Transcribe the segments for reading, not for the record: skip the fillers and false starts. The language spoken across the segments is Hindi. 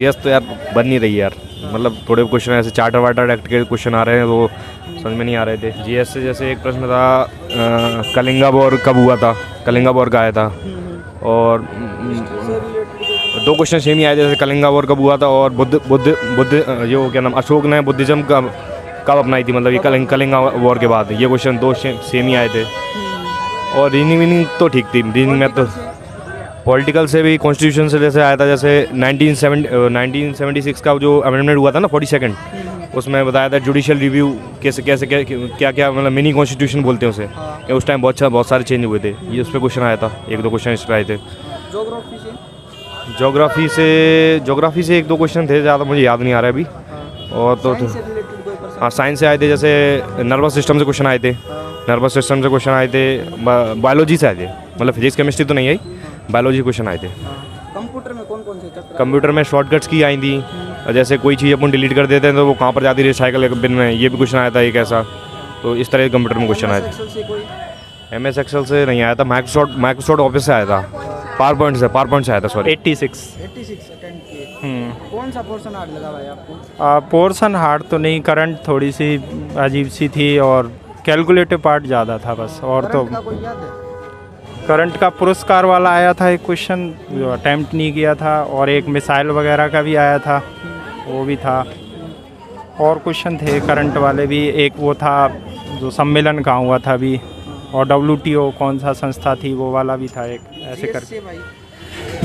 यस तो यार बन नहीं रही यार। मतलब थोड़े क्वेश्चन ऐसे चार्टर वार्टर एक्ट के क्वेश्चन आ रहे हैं वो समझ में नहीं आ रहे थे। जीएस से जैसे एक प्रश्न था कलिंगा वॉर कब हुआ था, कलिंगा वॉर का आया था। और दो क्वेश्चन सेम ही आए थे, जैसे कलिंगा वॉर कब हुआ था और बुद्ध बुद्ध बुद्ध जो क्या नाम अशोक ने बुद्धिज़्म कब अपनाई थी, मतलब ये कलिंगा वॉर के बाद। ये क्वेश्चन दो सेम ही आए थे। और रीजनिंग तो ठीक थी, रीजनिंग में तो पॉलिटिकल से भी कॉन्स्टिट्यूशन से जैसे आया था, जैसे 1976 का जो अमेंडमेंट हुआ था ना 42nd, उसमें बताया था जुडिशियल रिव्यू कैसे कैसे क्या क्या मतलब मिनी कॉन्स्टिट्यूशन बोलते हैं उसे, कि उस टाइम बहुत सारे चेंज हुए थे। ये उस पर क्वेश्चन आया था, एक दो क्वेश्चन इस पर आए थे। जोग्राफी से एक दो क्वेश्चन थे, ज़्यादा मुझे याद नहीं आ रहा है अभी। और तो हाँ साइंस से आए थे, जैसे नर्वस सिस्टम से क्वेश्चन आए थे, नर्वस सिस्टम से क्वेश्चन आए थे। बायोलॉजी से आए थे, मतलब फिजिक्स केमिस्ट्री तो नहीं आई, बायोलॉजी क्वेश्चन आए थे। कंप्यूटर में कौन कौन से चैप्टर? कंप्यूटर में शॉर्टकट्स की आई थी, जैसे कोई चीज़ अपन डिलीट कर देते हैं तो वो कहाँ पर जाती रही साइकिल बिन में, ये भी क्वेश्चन आया था एक ऐसा। तो इस तरह के कंप्यूटर में क्वेश्चन आए थे। MS एक्सेल से नहीं आया था, माइक्रोसॉफ्ट ऑफिस से आया था, पावर पॉइंट से आया था सॉरी। 86 अटेंड किए। कौन सा पोर्शन हार्ड लगा भाई आपको? पोर्शन हार्ड तो नहीं, करंट थोड़ी सी अजीब सी थी और कैलकुलेटिव पार्ट ज़्यादा था बस। और तो करंट का कोई याद है? करंट का पुरस्कार वाला आया था एक क्वेश्चन जो अटेम्प्ट नहीं किया था, और एक मिसाइल वगैरह का भी आया था, वो भी था। और क्वेश्चन थे करंट वाले भी, एक वो था जो सम्मेलन कहाँ हुआ था अभी, और WTO कौन सा संस्था थी वो वाला भी था एक, ऐसे GS करके। से भाई?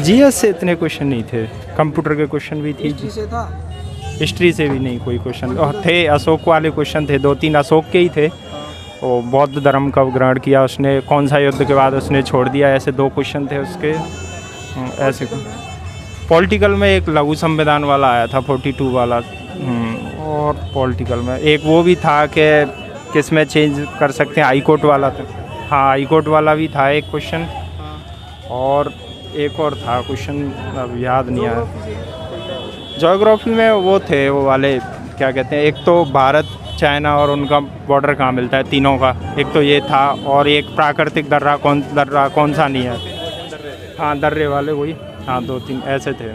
GS से इतने क्वेश्चन नहीं थे, कंप्यूटर के क्वेश्चन भी थी। हिस्ट्री से था? हिस्ट्री से भी नहीं कोई क्वेश्चन थे, अशोक वाले क्वेश्चन थे, 2-3 अशोक के ही थे। वो बौद्ध धर्म का ग्रहण किया उसने, कौन सा युद्ध के बाद उसने छोड़ दिया, ऐसे 2 क्वेश्चन थे उसके। ऐसे पॉलिटिकल में एक लघु संविधान वाला आया था 42 वाला। और पॉलिटिकल में एक वो भी था कि किस में चेंज कर सकते हैं, हाई कोर्ट वाला था। हाँ हाई कोर्ट वाला भी था एक क्वेश्चन, और एक और था क्वेश्चन अब याद नहीं आया। ज्योग्राफी में वो थे वो वाले क्या कहते हैं, एक तो भारत चाइना और उनका बॉर्डर कहाँ मिलता है तीनों का, एक तो ये था, और एक प्राकृतिक दर्रा कौन सा नहीं है। हाँ दर्रे वाले वही, हाँ 2-3 ऐसे थे।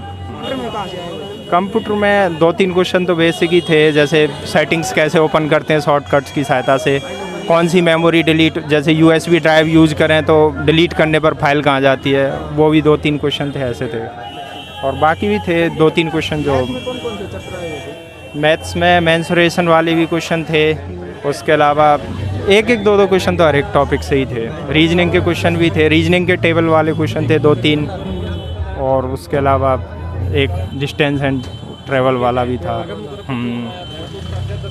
कंप्यूटर में 2-3 क्वेश्चन तो बेसिक ही थे, जैसे सेटिंग्स कैसे ओपन करते हैं शॉर्टकट्स की सहायता से, कौन सी मेमोरी डिलीट, जैसे USB ड्राइव यूज़ करें तो डिलीट करने पर फाइल कहाँ जाती है, वो भी 2-3 क्वेश्चन थे ऐसे थे। और बाकी भी थे 2-3 क्वेश्चन जो मैथ्स में मेंसुरेशन वाले भी क्वेश्चन थे। उसके अलावा एक 2 क्वेश्चन तो हर एक टॉपिक से ही थे। रीजनिंग के क्वेश्चन भी थे, रीजनिंग के टेबल वाले क्वेश्चन थे 2-3। और उसके अलावा एक डिस्टेंस एंड ट्रेवल वाला भी था।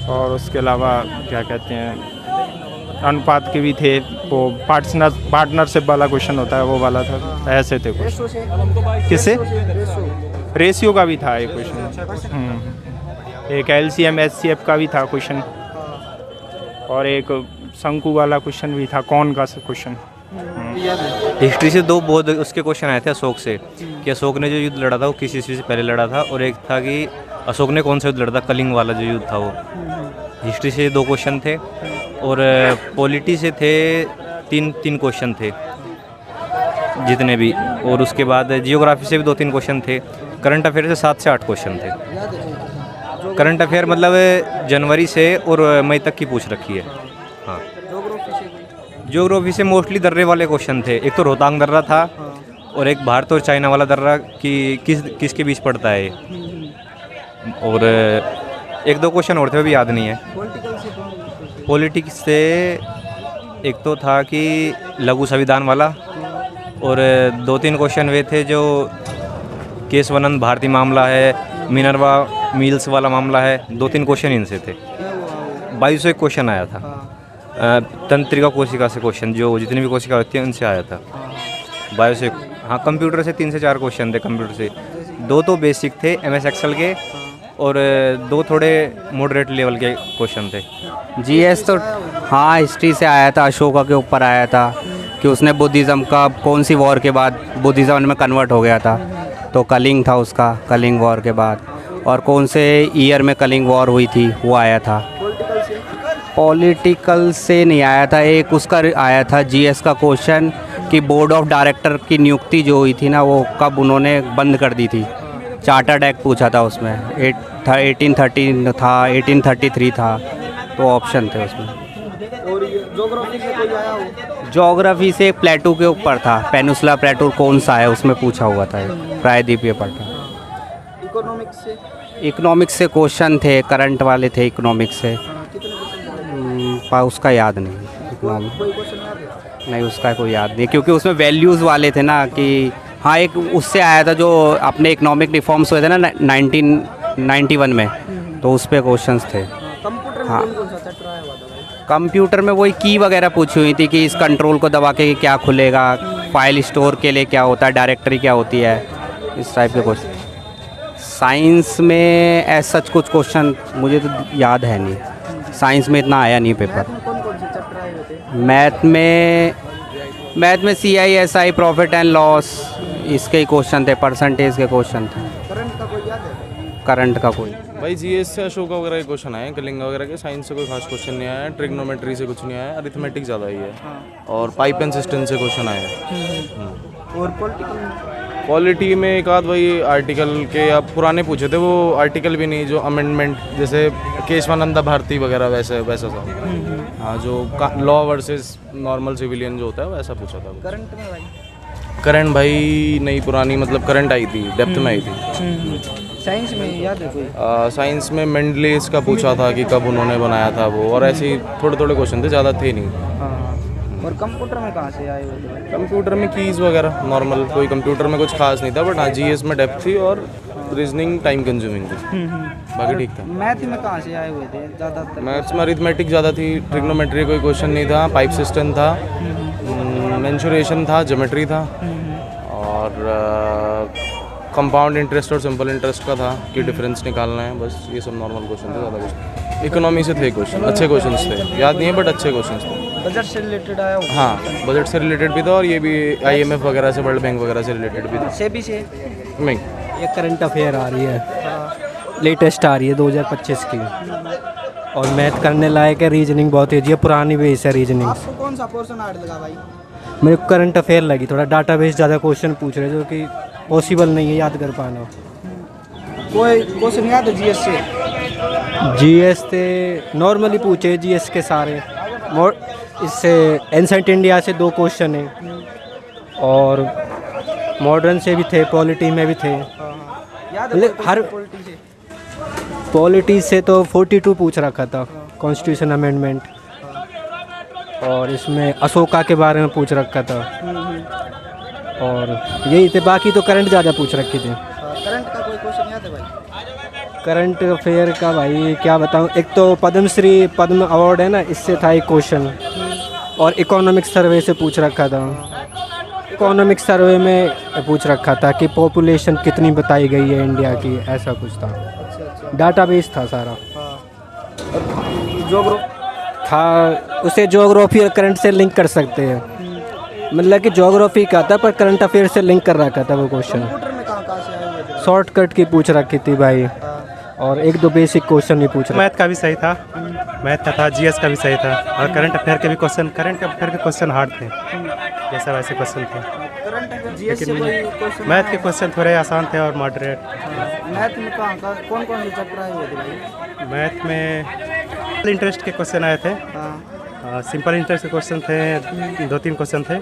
और उसके अलावा क्या कहते हैं, अनुपात के भी थे, वो पार्टनरशिप वाला क्वेश्चन होता है वो वाला था, ऐसे थे क्वेश्चन। किससे? रेशियो का भी था एक क्वेश्चन। एक LCM SCF का भी था क्वेश्चन, और एक शंकु वाला क्वेश्चन भी था, कौन का क्वेश्चन। हिस्ट्री से 2 बहुत उसके क्वेश्चन आए थे अशोक से, कि अशोक ने जो युद्ध लड़ा था वो किस ईस्वी से पहले लड़ा था, और एक था कि अशोक ने कौन सा युद्ध लड़ा था, कलिंग वाला जो युद्ध था वो। हिस्ट्री से 2 क्वेश्चन थे, और पॉलिटी से थे 3 क्वेश्चन थे जितने भी। और उसके बाद जियोग्राफी से भी 2-3 क्वेश्चन थे। करंट अफेयर से 7 से 8 क्वेश्चन थे। करंट अफेयर मतलब जनवरी से और मई तक की पूछ रखी है। हाँ ज्योग्राफी से मोस्टली दर्रे वाले क्वेश्चन थे। एक तो रोहतांग दर्रा था, और एक भारत और चाइना वाला दर्रा कि किसके बीच पड़ता है। और 1-2 क्वेश्चन और थे, वो भी याद नहीं है। पॉलिटिक्स से एक तो था कि लघु संविधान वाला, और 2-3 क्वेश्चन वे थे जो केशवानंद भारती मामला है, मिनर्वा मिल्स वाला मामला है, 2-3 क्वेश्चन इनसे थे। 22 से एक क्वेश्चन आया था तंत्रिका कोशिका से क्वेश्चन, जो जितनी भी कोशिका होती है उनसे आया था 22 से। हाँ कंप्यूटर से 3 से 4 क्वेश्चन थे कंप्यूटर से। 2 तो बेसिक थे MS एक्सेल के, और 2 थोड़े मॉडरेट लेवल के क्वेश्चन थे। GS तो हाँ हिस्ट्री से आया था, अशोका के ऊपर आया था कि उसने बुद्धिज़्म का कौन सी वॉर के बाद बुद्धिज़्म में कन्वर्ट हो गया था, तो कलिंग था उसका, कलिंग वॉर के बाद। और कौन से ईयर में कलिंग वॉर हुई थी वो आया था। पॉलिटिकल से नहीं आया था, एक उसका आया था GS का क्वेश्चन कि बोर्ड ऑफ डायरेक्टर की नियुक्ति जो हुई थी ना, वो कब उन्होंने बंद कर दी थी, चार्टर्ड एक्ट पूछा था उसमें 1813 था, 1833 था, तो ऑप्शन थे उसमें। और ज्योग्राफी से कोई आया हो? ज्योग्राफी से प्लेटू के ऊपर था, पेनिनसुला प्लेटू कौन सा है उसमें पूछा हुआ था, प्रायद्वीपीय पर था। इकोनॉमिक्स से? इकोनॉमिक्स से क्वेश्चन थे, करंट वाले थे इकोनॉमिक्स से। कितने क्वेश्चन? उसका याद नहीं इकोनॉमिक, कोई क्वेश्चन याद है? नहीं उसका कोई याद नहीं, क्योंकि उसमें वैल्यूज़ वाले थे ना कि हाँ, एक उससे आया था जो अपने इकोनॉमिक रिफॉर्म्स हुए थे ना 1991 में, तो उस पर क्वेश्चंस थे। कंप्यूटर में हाँ। कौन सा चैप्टर आया हुआ था भाई? कंप्यूटर में वही की वगैरह पूछी हुई थी कि इस कंट्रोल को दबा के क्या खुलेगा, फाइल स्टोर के लिए क्या होता है, डायरेक्टरी क्या होती है, इस टाइप के क्वेश्चन। साइंस में ऐसा कुछ क्वेश्चन मुझे तो याद है नहीं, साइंस में इतना आया नहीं पेपर। मैथ में कौन से चैप्टर आए हुए थे? मैथ में CISI, प्रॉफिट एंड लॉस, इसके ही क्वेश्चन थे, परसेंटेज के क्वेश्चन थे। करंट का कोई याद है? करंट का कोई भाई GS से अशोका वगैरह के क्वेश्चन आए, कलिंगा वगैरह के। साइंस से कोई खास क्वेश्चन नहीं आया, ट्रिग्नोमेट्री से कुछ नहीं आया, अरिथमेटिक ज़्यादा ही है, और पाइप एंड सिस्टम से क्वेश्चन आए हैं। और पॉलिटिकल? क्वालिटी में एक आध वही आर्टिकल के अब पुराने पूछे थे, वो आर्टिकल भी नहीं, जो अमेंडमेंट जैसे केशवानंदा भारती वगैरह वैसा सा। हाँ, जो लॉ वर्सेस नॉर्मल सिविलियन जो होता है वैसा पूछा था। करंट में भाई? करंट भाई नहीं, पुरानी मतलब करंट आई थी, डेप्थ में आई थी। साइंस में याद है कोई? साइंस में मेंडलेस का पूछा था कि कब उन्होंने बनाया था वो, और ऐसे ही थोड़े थोड़े क्वेश्चन थे, ज़्यादा थे नहीं। हाँ। और कंप्यूटर में कहाँ से आए हुए थे भाई? कंप्यूटर में कीज़ वगैरह नॉर्मल, कोई कंप्यूटर में कुछ खास नहीं था, बट हाँ GS में डेप्थ थी और रीजनिंग टाइम कंज्यूमिंग थी, बाकी ठीक था। मैथ में कहाँ से आए हुए थे ज़्यादातर? मैथ्स में अरिथमेटिक ज़्यादा थी, ट्रिग्नोमेट्री कोई क्वेश्चन नहीं था, पाइप सिस्टम था, मेंसुरेशन था, ज्योमेट्री था, और कंपाउंड इंटरेस्ट और सिंपल इंटरेस्ट का था कि डिफरेंस निकालना है, बस ये सब नॉर्मल क्वेश्चन थे, ज़्यादा कुछ। इकोनॉमी से थे क्वेश्चन, अच्छे क्वेश्चन थे, याद नहीं है बट अच्छे क्वेश्चन थे। बजट से रिलेटेड आया हुआ? हाँ, बजट से रिलेटेड भी था, और ये भी IMF वगैरह से, वर्ल्ड बैंक वगैरह से रिलेटेड भी था। सेबी से? नहीं, ये करंट अफेयर आ रही है, लेटेस्ट आ रही है 2025 की, और मैथ करने लायक है, रीजनिंग बहुत ईजी है, पुरानी बेस है रीजनिंग। आपको कौन सा पोर्शन हार्ड लगा भाई? मेरे को करंट अफेयर लगी, थोड़ा डाटाबेस ज़्यादा क्वेश्चन पूछ रहे हैं, जो कि पॉसिबल नहीं है याद कर पाना। कोई क्वेश्चन याद है GS से? GS से नॉर्मली पूछे, GS के सारे इससे एंसेंट इंडिया से 2 क्वेश्चन है, और मॉडर्न से भी थे, पॉलिटी में भी थे। याद है हर पॉलिटी से? पॉलिटी से तो 42 पूछ रखा था, कॉन्स्टिट्यूशन अमेंडमेंट, और इसमें अशोका के बारे में पूछ रखा था, और यही थे, बाकी तो करंट ज़्यादा पूछ रखी थी। करंट का कोई क्वेश्चन याद है भाई? करंट अफेयर का भाई क्या बताऊं, एक तो पद्म अवार्ड है ना, इससे था एक क्वेश्चन, और इकोनॉमिक सर्वे से पूछ रखा था। इकोनॉमिक सर्वे में पूछ रखा था कि पॉपुलेशन कितनी बताई गई है इंडिया की, ऐसा कुछ था। डाटाबेस था सारा। था उसे ज्योग्राफी और करंट से लिंक कर सकते हैं, मतलब कि ज्योग्राफी का था पर करंट अफेयर से लिंक कर रखा था वो क्वेश्चन। कंप्यूटर में कहाँ से आए हुए थे? शॉर्टकट की पूछ रखी थी भाई, और 1-2 बेसिक क्वेश्चन भी पूछ रहे। मैथ का भी सही था, मैथ का था, GS का भी सही था, और करंट अफेयर के भी क्वेश्चन, करंट अफेयर के क्वेश्चन हार्ड थे, ये सब ऐसे क्वेश्चन थे। करंट अफेयर GS से कोई क्वेश्चन? मैथ के क्वेश्चन थोड़े आसान थे और मॉडरेट। मैथ में कौन कौन से चैप्टर आए हुए थे भाई? मैथ में इंटरेस्ट के क्वेश्चन आए थे, हाँ। सिंपल इंटरेस्ट के क्वेश्चन थे, 2-3 क्वेश्चन थे,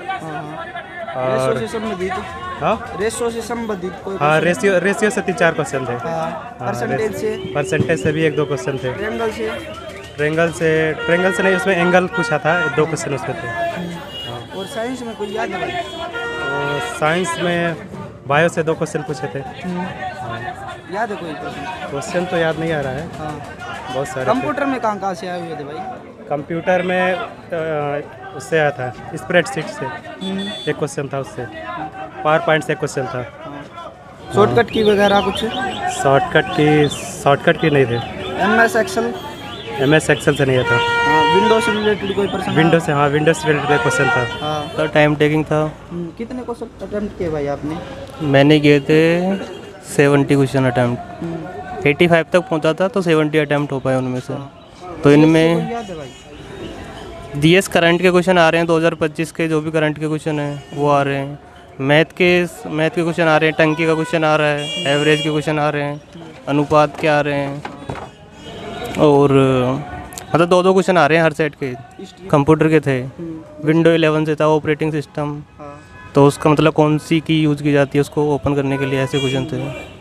रेशो और से संबंधित? हाँ रेशो से संबंधित कोई? हाँ, रेशियो से 3-4 क्वेश्चन थे। परसेंटेज से? परसेंटेज से भी 1-2 क्वेश्चन थे। ट्रायंगल से? ट्रेंगल से नहीं, उसमें एंगल पूछा था, 2 क्वेश्चन उसमें थे। और साइंस में कोई याद है भाई? और साइंस में बायो से 2 क्वेश्चन पूछे थे। याद है कोई क्वेश्चन? क्वेश्चन तो याद नहीं आ रहा है, हाँ। बहुत सारे थे। कंप्यूटर में कहाँ से आए हुए थे भाई? कंप्यूटर में उससे आया था, स्प्रेडशीट से एक क्वेश्चन था, उससे पावर पॉइंट से एक क्वेश्चन था। शॉर्टकट की वगैरह कुछ? शॉर्टकट की नहीं थे। MS Excel? MS एक्सेल से नहीं था। विंडो से रिलेटेड कोई प्रश्न? विंडो से, हाँ, विंडो से रिलेटेड क्वेश्चन था। हाँ। तो टाइम टेकिंग था। कितने क्वेश्चन अटेम्प्ट किए भाई आपने? मैंने किए थे 70 क्वेश्चन अटैम्प्ट, 85 तक पहुंचा था, तो 70 अटैम्प्ट हो पाए उनमें से। तो इनमें कोई याद है भाई? GS करंट के क्वेश्चन आ रहे हैं, 2025 के जो भी करंट के क्वेश्चन हैं वो आ रहे हैं। मैथ के क्वेश्चन आ रहे हैं, टंकी का क्वेश्चन आ रहा है, एवरेज के क्वेश्चन आ रहे हैं, अनुपात के आ रहे हैं, और मतलब 2-2 क्वेश्चन आ रहे हैं हर सेट के। कंप्यूटर के थे, विंडो 11 से था ऑपरेटिंग सिस्टम, तो उसका मतलब कौन सी की यूज़ की जाती है उसको ओपन करने के लिए, ऐसे क्वेश्चन थे।